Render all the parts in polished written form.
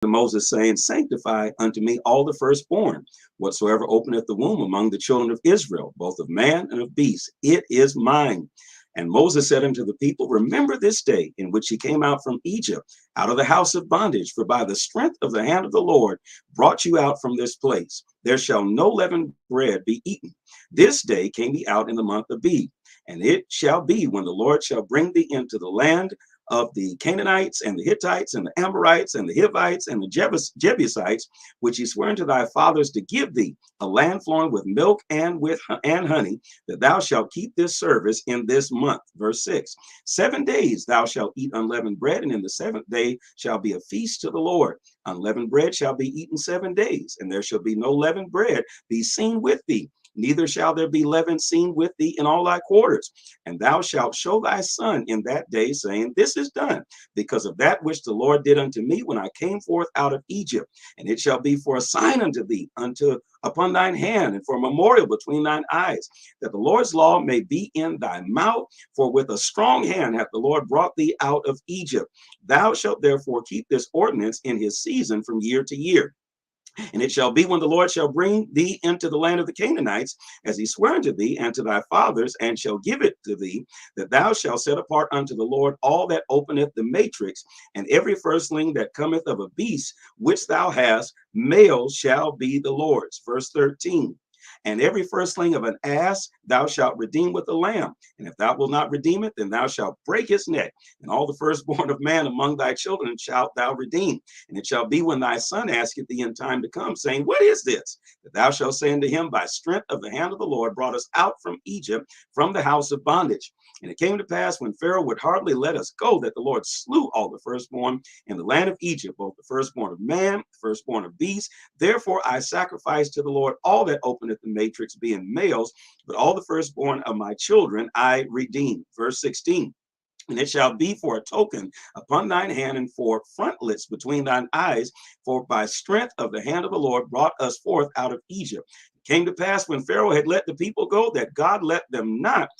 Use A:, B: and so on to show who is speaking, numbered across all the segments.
A: to Moses, saying, sanctify unto me all the firstborn, whatsoever openeth the womb among the children of Israel, both of man and of beast, it is mine. And Moses said unto the people, remember this day in which ye came out from Egypt, out of the house of bondage, for by the strength of the hand of the Lord brought you out from this place. There shall no leavened bread be eaten. This day came ye out in the month of Abib. And it shall be when the Lord shall bring thee into the land of the Canaanites and the Hittites and the Amorites and the Hivites and the Jebusites, which he swore unto thy fathers to give thee, a land flowing with milk and honey, that thou shalt keep this service in this month. Verse 6, 7 days thou shalt eat unleavened bread, and in the seventh day shall be a feast to the Lord. Unleavened bread shall be eaten 7 days, and there shall be no leavened bread be seen with thee. Neither shall there be leaven seen with thee in all thy quarters. And thou shalt show thy son in that day, saying, this is done because of that which the Lord did unto me when I came forth out of Egypt. And it shall be for a sign unto thee, upon thine hand, and for a memorial between thine eyes, that the Lord's law may be in thy mouth. For with a strong hand hath the Lord brought thee out of Egypt. Thou shalt therefore keep this ordinance in his season from year to year. And it shall be when the Lord shall bring thee into the land of the Canaanites, as he sware unto thee and to thy fathers, and shall give it to thee, that thou shalt set apart unto the Lord all that openeth the matrix, and every firstling that cometh of a beast which thou hast, male shall be the Lord's. Verse 13. And every firstling of an ass thou shalt redeem with a lamb. And if thou wilt not redeem it, then thou shalt break his neck. And all the firstborn of man among thy children shalt thou redeem. And it shall be when thy son asketh thee in time to come, saying, what is this? That thou shalt say unto him, by strength of the hand of the Lord brought us out from Egypt, from the house of bondage. And it came to pass, when Pharaoh would hardly let us go, that the Lord slew all the firstborn in the land of Egypt, both the firstborn of man, the firstborn of beast. Therefore I sacrifice to the Lord all that openeth the matrix, being males, but all the firstborn of my children I redeem. Verse 16. And it shall be for a token upon thine hand, and for frontlets between thine eyes, for by strength of the hand of the Lord brought us forth out of Egypt. It came to pass, when Pharaoh had let the people go, that God led them not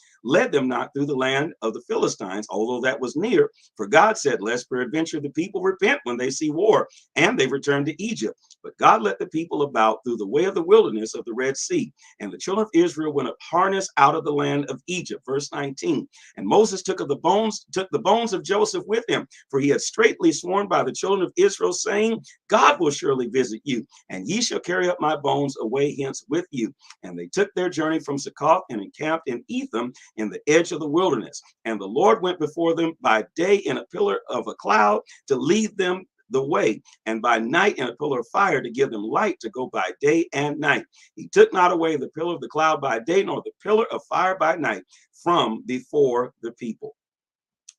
A: through the land of the Philistines, although that was near. For God said, lest peradventure the people repent when they see war, and they return to Egypt. But God led the people about through the way of the wilderness of the Red Sea. And the children of Israel went up harnessed out of the land of Egypt. Verse 19. And Moses took the bones of Joseph with him, for he had straitly sworn by the children of Israel, saying, God will surely visit you, and ye shall carry up my bones away hence with you. And they took their journey from Succoth, and encamped in Etham, in the edge of the wilderness. And the Lord went before them by day in a pillar of a cloud to lead them the way, and by night in a pillar of fire to give them light to go by day and night. He took not away the pillar of the cloud by day, nor the pillar of fire by night from before the people.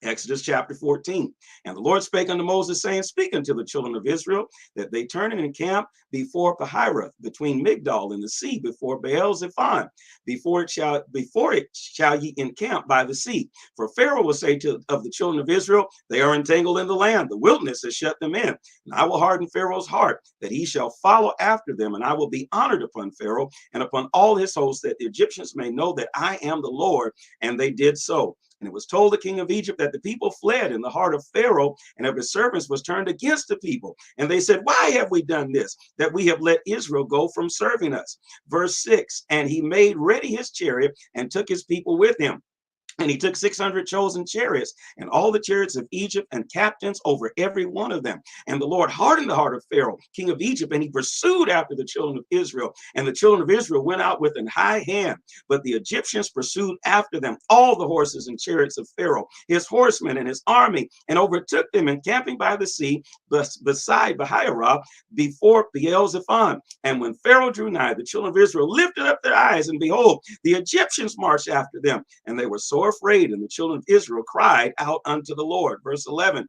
A: Exodus chapter 14. And the Lord spake unto Moses, saying, speak unto the children of Israel, that they turn and encamp before Pahirath, between Migdol and the sea, before Baal-zephon, before it shall ye encamp by the sea. For Pharaoh will say of the children of Israel, they are entangled in the land, the wilderness has shut them in. And I will harden Pharaoh's heart, that he shall follow after them, and I will be honored upon Pharaoh and upon all his hosts, that the Egyptians may know that I am the Lord. And they did so. And it was told the king of Egypt that the people fled, and the heart of Pharaoh and of his servants was turned against the people. And they said, why have we done this, that we have let Israel go from serving us? Verse 6, and he made ready his chariot and took his people with him. And he took 600 chosen chariots, and all the chariots of Egypt, and captains over every one of them. And the Lord hardened the heart of Pharaoh, king of Egypt, and he pursued after the children of Israel. And the children of Israel went out with an high hand, but the Egyptians pursued after them all the horses and chariots of Pharaoh, his horsemen and his army, and overtook them, encamping by the sea, beside Bahirath, before Baal-zephon. And when Pharaoh drew nigh, the children of Israel lifted up their eyes, and behold, the Egyptians marched after them, and they were sore afraid, and the children of Israel cried out unto the Lord. Verse 11.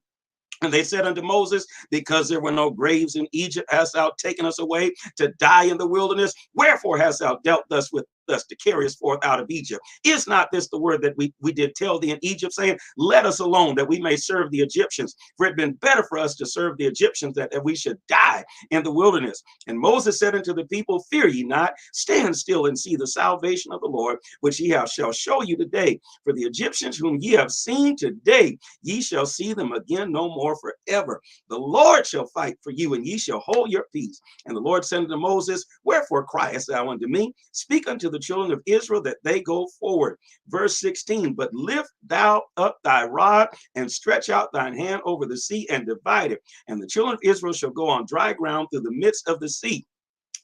A: And they said unto Moses, because there were no graves in Egypt, hast thou taken us away to die in the wilderness? Wherefore hast thou dealt thus with us to carry us forth out of Egypt. Is not this the word that we did tell thee in Egypt, saying, let us alone that we may serve the Egyptians? For it had been better for us to serve the Egyptians that we should die in the wilderness. And Moses said unto the people, fear ye not, stand still and see the salvation of the Lord, which shall show you today. For the Egyptians whom ye have seen today, ye shall see them again no more forever. The Lord shall fight for you, and ye shall hold your peace. And the Lord said unto Moses, wherefore criest thou unto me? Speak unto the children of Israel that they go forward. Verse 16, but lift thou up thy rod and stretch out thine hand over the sea and divide it. And the children of Israel shall go on dry ground through the midst of the sea.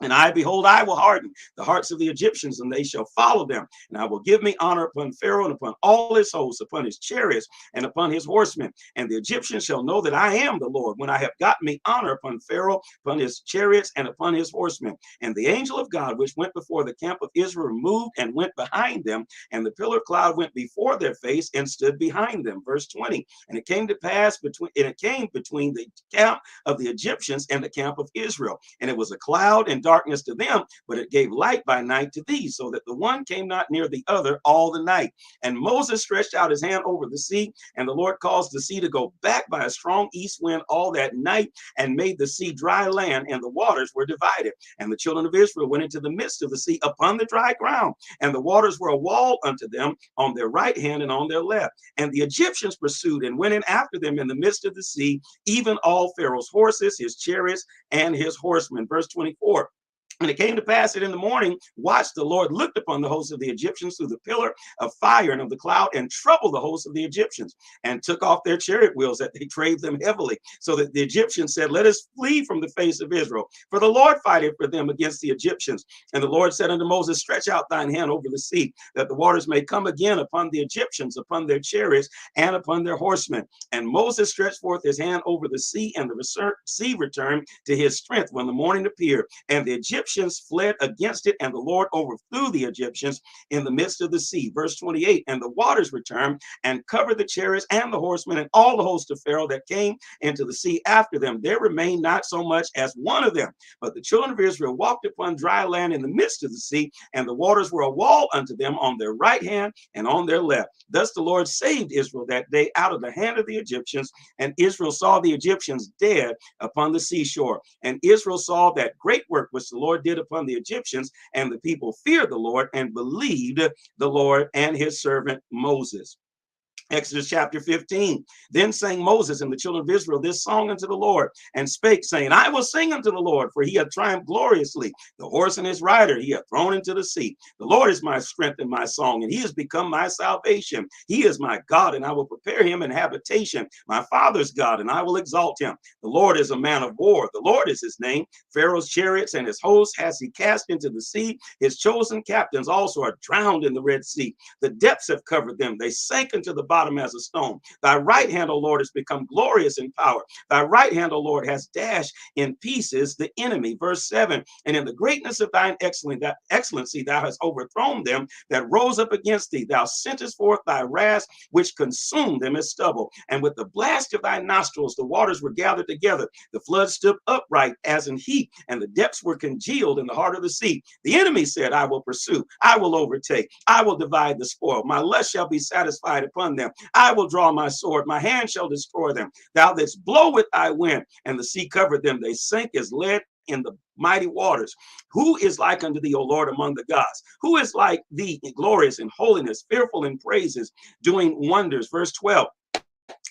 A: And I, behold, I will harden the hearts of the Egyptians, and they shall follow them. And I will give me honor upon Pharaoh and upon all his hosts, upon his chariots and upon his horsemen. And the Egyptians shall know that I am the Lord, when I have gotten me honor upon Pharaoh, upon his chariots, and upon his horsemen. And the angel of God, which went before the camp of Israel, moved and went behind them. And the pillar of cloud went before their face and stood behind them. Verse 20. And it came to pass between the camp of the Egyptians and the camp of Israel. And it was a cloud and darkness to them, but it gave light by night to these, so that the one came not near the other all the night. And Moses stretched out his hand over the sea, and the Lord caused the sea to go back by a strong east wind all that night, and made the sea dry land, and the waters were divided. And the children of Israel went into the midst of the sea upon the dry ground, and the waters were a wall unto them on their right hand and on their left. And the Egyptians pursued and went in after them in the midst of the sea, even all Pharaoh's horses, his chariots, and his horsemen. Verse 24. And it came to pass that in the morning, watch, the Lord looked upon the host of the Egyptians through the pillar of fire and of the cloud, and troubled the host of the Egyptians, and took off their chariot wheels, that they drave them heavily. So that the Egyptians said, let us flee from the face of Israel, for the Lord fighteth for them against the Egyptians. And the Lord said unto Moses, stretch out thine hand over the sea, that the waters may come again upon the Egyptians, upon their chariots, and upon their horsemen. And Moses stretched forth his hand over the sea, and the sea returned to his strength when the morning appeared. And the Egyptians fled against it, and the Lord overthrew the Egyptians in the midst of the sea. Verse 28, and the waters returned and covered the chariots and the horsemen and all the host of Pharaoh that came into the sea after them. There remained not so much as one of them. But the children of Israel walked upon dry land in the midst of the sea, and the waters were a wall unto them on their right hand and on their left. Thus the Lord saved Israel that day out of the hand of the Egyptians, and Israel saw the Egyptians dead upon the seashore. And Israel saw that great work which the Lord did upon the Egyptians, and the people feared the Lord and believed the Lord and his servant Moses. Exodus chapter 15. Then sang Moses and the children of Israel this song unto the Lord, and spake, saying, I will sing unto the Lord, for he hath triumphed gloriously. The horse and his rider he hath thrown into the sea. The Lord is my strength and my song, and he has become my salvation. He is my God, and I will prepare him an habitation, my father's God, and I will exalt him. The Lord is a man of war. The Lord is his name. Pharaoh's chariots and his hosts has he cast into the sea. His chosen captains also are drowned in the Red Sea. The depths have covered them. They sank into the bottom as a stone. Thy right hand, O Lord, has become glorious in power. Thy right hand, O Lord, has dashed in pieces the enemy. Verse 7, and in the greatness of thine excellency, thou hast overthrown them that rose up against thee. Thou sentest forth thy wrath, which consumed them as stubble. And with the blast of thy nostrils, the waters were gathered together. The flood stood upright as an heap, and the depths were congealed in the heart of the sea. The enemy said, I will pursue, I will overtake, I will divide the spoil. My lust shall be satisfied upon them. I will draw my sword, my hand shall destroy them. Thou didst blow with thy wind, and the sea covered them. They sank as lead in the mighty waters. Who is like unto thee, O Lord, among the gods? Who is like thee, glorious in holiness, fearful in praises, doing wonders? Verse 12.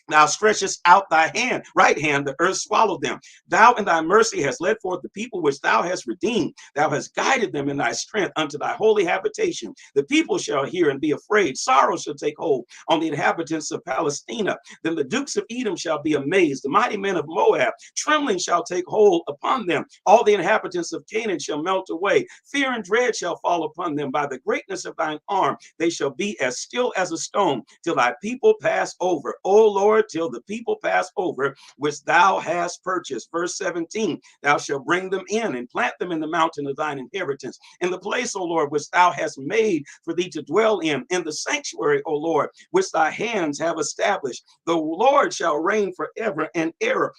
A: Thou stretchest out thy hand, right hand, the earth swallowed them. Thou in thy mercy hast led forth the people which thou hast redeemed. Thou hast guided them in thy strength unto thy holy habitation. The people shall hear and be afraid. Sorrow shall take hold on the inhabitants of Palestina. Then the dukes of Edom shall be amazed. The mighty men of Moab, trembling shall take hold upon them. All the inhabitants of Canaan shall melt away. Fear and dread shall fall upon them. By the greatness of thine arm, they shall be as still as a stone till thy people pass over. O O Lord, till the people pass over, which thou hast purchased. Verse 17, thou shalt bring them in and plant them in the mountain of thine inheritance, in the place, O Lord, which thou hast made for thee to dwell in the sanctuary, O Lord, which thy hands have established. The Lord shall reign forever and ever.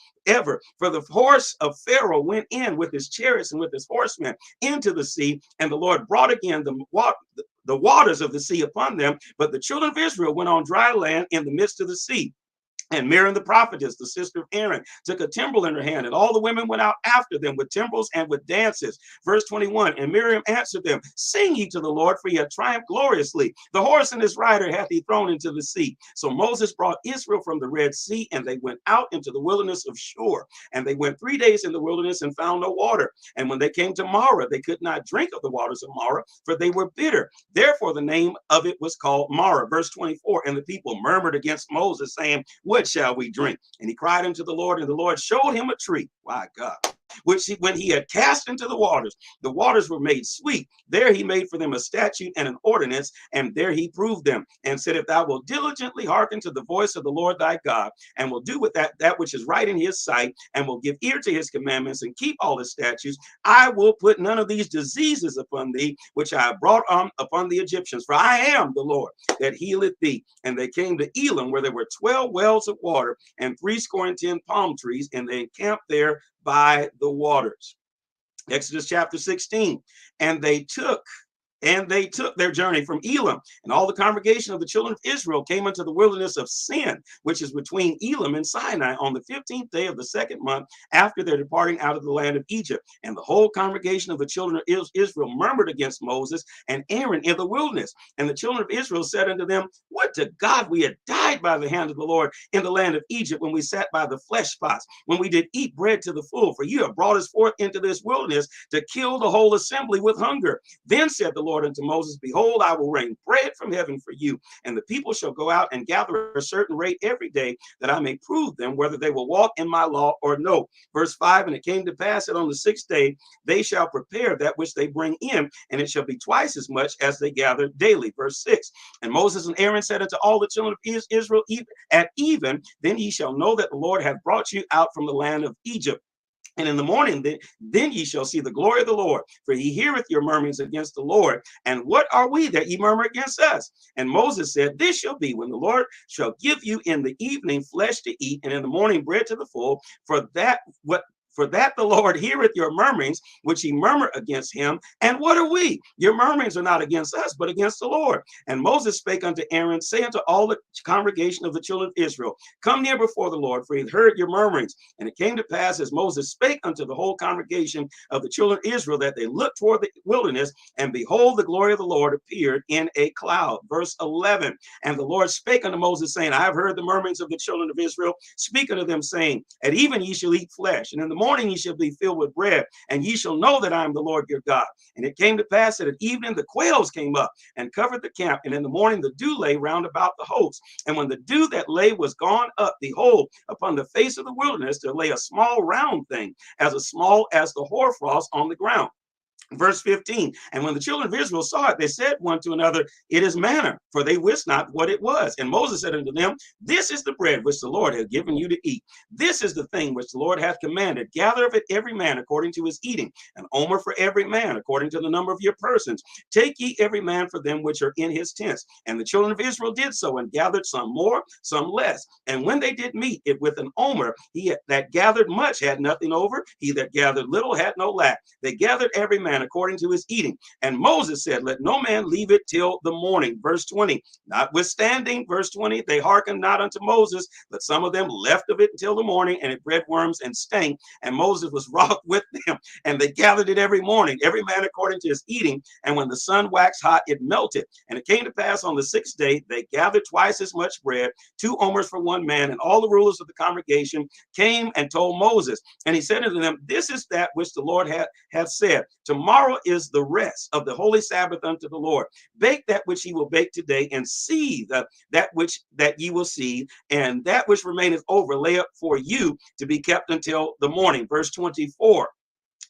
A: For the horse of Pharaoh went in with his chariots and with his horsemen into the sea, and the Lord brought again the waters of the sea upon them. But the children of Israel went on dry land in the midst of the sea. And Miriam the prophetess, the sister of Aaron, took a timbrel in her hand, and all the women went out after them with timbrels and with dances. Verse 21, and Miriam answered them, sing ye to the Lord, for he hath triumphed gloriously. The horse and his rider hath he thrown into the sea. So Moses brought Israel from the Red Sea, and they went out into the wilderness of Shur. And they went 3 days in the wilderness and found no water. And when they came to Marah, they could not drink of the waters of Marah, for they were bitter. Therefore the name of it was called Marah. Verse 24, and the people murmured against Moses, saying, what shall we drink? And he cried unto the Lord, and the Lord showed him a tree. My God. Which when he had cast into the waters were made sweet. There he made for them a statute and an ordinance, and there he proved them, and said, if thou wilt diligently hearken to the voice of the Lord thy God, and will do with that which is right in his sight, and will give ear to his commandments, and keep all his statutes, I will put none of these diseases upon thee, which I have brought on upon the Egyptians. For I am the Lord that healeth thee. And they came to Elim, where there were 12 wells of water, and 70 palm trees, and they encamped there by the waters. Exodus chapter 16. And they took their journey from Elim, and all the congregation of the children of Israel came into the wilderness of Sin, which is between Elim and Sinai, on the 15th day of the second month after their departing out of the land of Egypt. And the whole congregation of the children of Israel murmured against Moses and Aaron in the wilderness. And the children of Israel said unto them, would to God we had died by the hand of the Lord in the land of Egypt, when we sat by the flesh pots, when we did eat bread to the full. For you have brought us forth into this wilderness to kill the whole assembly with hunger. Then said the Lord unto Moses, behold, I will rain bread from heaven for you, and the people shall go out and gather a certain rate every day, that I may prove them whether they will walk in my law or no. Verse 5, and it came to pass that on the 6th day they shall prepare that which they bring in, and it shall be twice as much as they gather daily. Verse 6, and Moses and Aaron said unto all the children of Israel, at even, then ye shall know that the Lord hath brought you out from the land of Egypt. And in the morning, then ye shall see the glory of the Lord, for he heareth your murmurings against the Lord. And what are we that ye murmur against us? And Moses said, this shall be when the Lord shall give you in the evening flesh to eat, and in the morning bread to the full, for that the Lord heareth your murmurings, which ye murmur against him. And what are we? Your murmurings are not against us, but against the Lord. And Moses spake unto Aaron, say unto all the congregation of the children of Israel, come near before the Lord, for he heard your murmurings. And it came to pass, as Moses spake unto the whole congregation of the children of Israel, that they looked toward the wilderness, and behold, the glory of the Lord appeared in a cloud. Verse 11, and the Lord spake unto Moses, saying, I have heard the murmurings of the children of Israel. Speak unto them, saying, at even ye shall eat flesh, and in the morning ye shall be filled with bread, and ye shall know that I am the Lord your God. And it came to pass that at evening the quails came up and covered the camp, and in the morning the dew lay round about the host. And when the dew that lay was gone up, behold, upon the face of the wilderness there lay a small round thing, as small as the hoarfrost on the ground. Verse 15, and when the children of Israel saw it, they said one to another, it is manna, for they wist not what it was. And Moses said unto them, this is the bread which the Lord hath given you to eat. This is the thing which the Lord hath commanded. Gather of it every man according to his eating, an omer for every man according to the number of your persons. Take ye every man for them which are in his tents. And the children of Israel did so, and gathered some more, some less. And when they did meet it with an omer, he that gathered much had nothing over, he that gathered little had no lack. They gathered every man according to his eating. And Moses said, let no man leave it till the morning. Verse 20, notwithstanding, verse 20, they hearkened not unto Moses, but some of them left of it until the morning, and it bred worms and stank. And Moses was wroth with them, and they gathered it every morning, every man according to his eating. And when the sun waxed hot, it melted. And it came to pass on the 6th day, they gathered twice as much bread, 2 omers for one man. And all the rulers of the congregation came and told Moses. And he said unto them, this is that which the Lord hath said. Tomorrow is the rest of the holy Sabbath unto the Lord. Bake that which ye will bake today, and seethe that ye will seethe, and that which remaineth over lay up for you to be kept until the morning. Verse 24.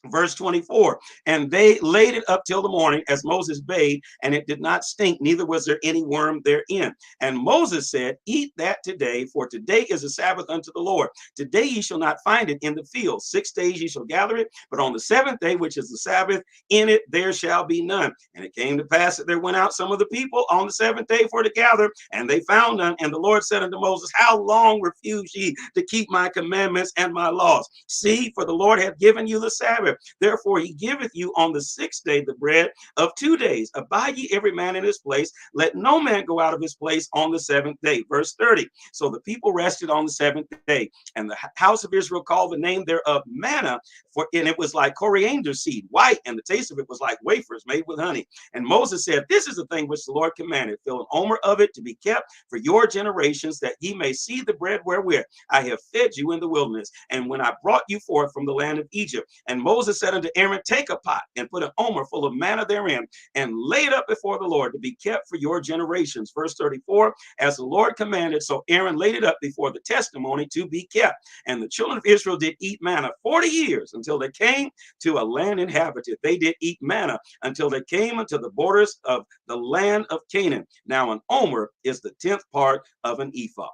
A: Verse 24, and they laid it up till the morning as Moses bade, and it did not stink, neither was there any worm therein. And Moses said, eat that today, for today is a Sabbath unto the Lord. Today ye shall not find it in the field. 6 days ye shall gather it, but on the seventh day, which is the Sabbath, in it there shall be none. And it came to pass that there went out some of the people on the seventh day for to gather, and they found none. And the Lord said unto Moses, how long refuse ye to keep my commandments and my laws? See, for the Lord hath given you the Sabbath. Therefore he giveth you on the 6th day the bread of 2 days. Abide ye every man in his place. Let no man go out of his place on the 7th day. Verse 30. So the people rested on the 7th day, and the house of Israel called the name thereof manna, and it was like coriander seed, white, and the taste of it was like wafers made with honey. And Moses said, this is the thing which the Lord commanded. Fill an omer of it to be kept for your generations, that ye may see the bread wherewith I have fed you in the wilderness, and when I brought you forth from the land of Egypt. And Moses said unto Aaron, take a pot and put an omer full of manna therein, and lay it up before the Lord to be kept for your generations. Verse 34, as the Lord commanded, so Aaron laid it up before the testimony to be kept. And the children of Israel did eat manna 40 years until they came to a land inhabited. They did eat manna until they came unto the borders of the land of Canaan. Now an omer is the 10th part of an ephah.